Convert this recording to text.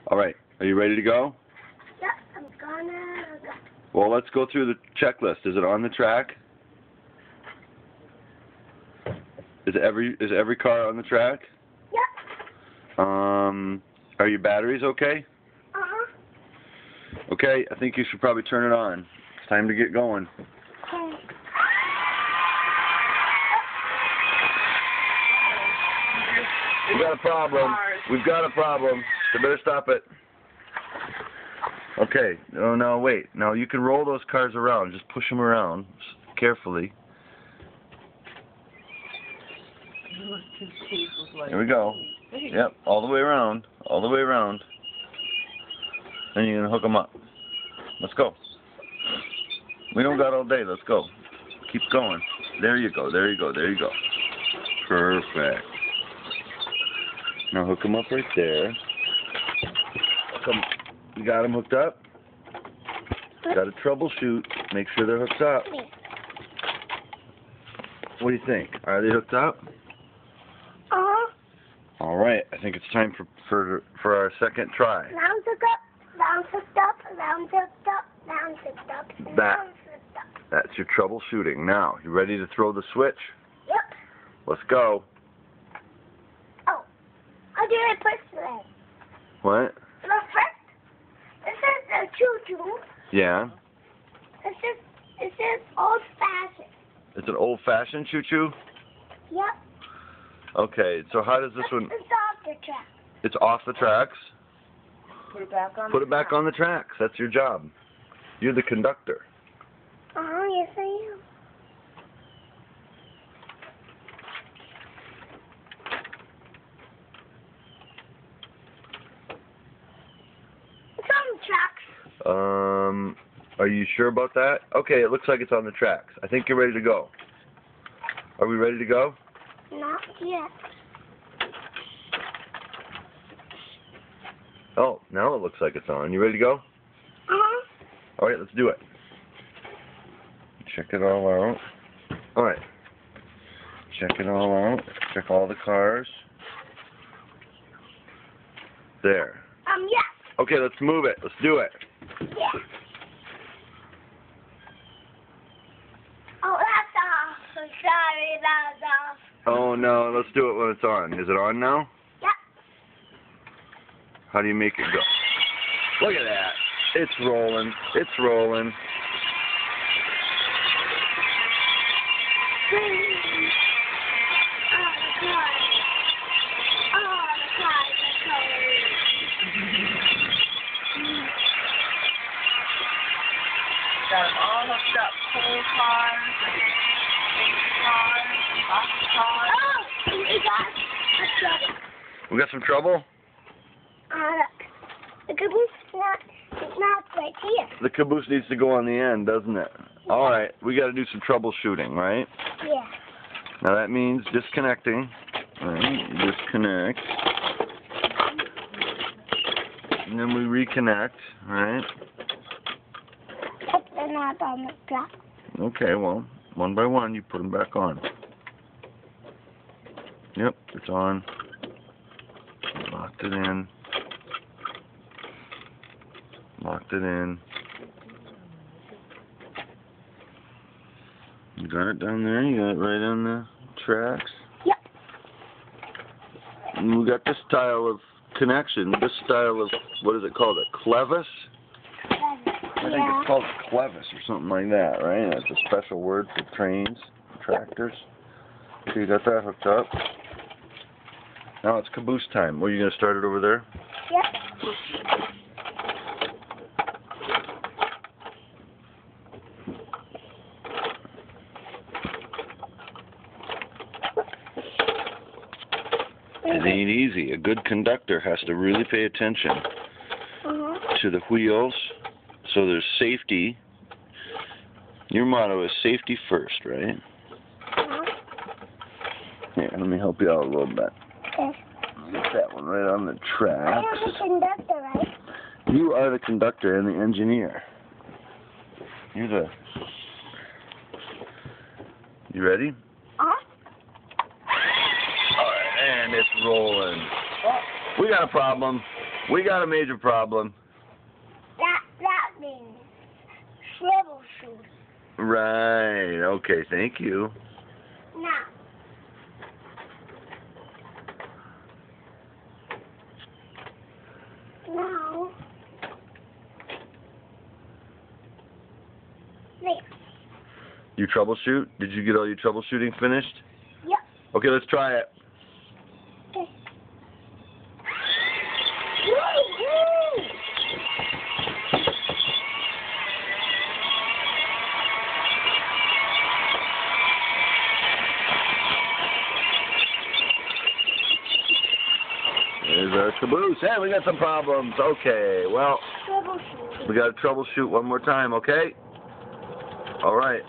All right. Are you ready to go? Yep, I'm gonna go. Well, let's go through the checklist. Is it on the track? Is every car on the track? Yep. Are your batteries okay? Uh-huh. Okay, I think you should probably turn it on. It's time to get going. Okay. We got a problem. We've got a problem. You better stop it. Okay. Oh, no, wait. No, you can roll those cars around. Just push them around carefully. Here we go. Yep, all the way around. All the way around. And you're going to hook them up. Let's go. We don't got all day. Let's go. Keep going. There you go. There you go. There you go. Perfect. Now hook them up right there. You got them hooked up? Got to troubleshoot. Make sure they're hooked up. What do you think? Are they hooked up? Uh-huh. All right. I think it's time for our second try. Round hooked up, round hooked up, round hooked up, round hooked up, and round hooked up. That's your troubleshooting. Now, you ready to throw the switch? Yep. Let's go. Oh, I'll do it personally. What? Well, first, this is a choo-choo. Yeah. This is old-fashioned. It's an old-fashioned choo-choo? Yep. Okay, so how does this one... It's off the track. It's off the tracks? Put it back on. Put it back on the tracks. That's your job. You're the conductor. Uh-huh, yes I am. It's on the tracks. Are you sure about that? Okay, it looks like it's on the tracks. I think you're ready to go. Are we ready to go? Not yet. Oh, now it looks like it's on. You ready to go? Uh-huh. All right, let's do it. Check it all out. All right. Check it all out. Check all the cars. There. Yes. Okay, let's move it. Let's do it. Yeah. Oh, that's off. I'm sorry, that's off. Oh, no. Let's do it when it's on. Is it on now? Yep. How do you make it go? Look at that. It's rolling. It's rolling. Oh, the car. Oh, the car. Got them all hooked up. Pool cars, big cars, box cars. Oh, we got a trouble. We got some trouble? Look. The caboose is not right here. The caboose needs to go on the end, doesn't it? All right. We got to do some troubleshooting, right? Yeah. Now that means disconnecting. All right. Disconnect. And then we reconnect, right? But they're not on the track. Okay, well, one by one, you put them back on. Yep, it's on. Locked it in. Locked it in. You got it down there? You got it right on the tracks? Yep. And we got this style of connection, this style of, what is it called, a clevis? I think it's called a clevis or something like that, right? That's a special word for trains, tractors. So you got that hooked up. Now it's caboose time. Were you going to start it over there? Yep. It ain't easy. A good conductor has to really pay attention to the wheels, so there's safety. Your motto is safety first, right? Here, let me help you out a little bit. Okay. Get that one right on the I tracks. am the conductor, right? You are the conductor and the engineer. You're the... You ready? And it's rolling. We got a problem. We got a major problem. That means troubleshooting. Right. Okay, thank you. Now. Now. There. You troubleshoot? Did you get all your troubleshooting finished? Yep. Okay, let's try it. Okay. There's our caboose. Hey, we got some problems. Okay, well, Troubleshooting. we got to troubleshoot one more time, okay? All right.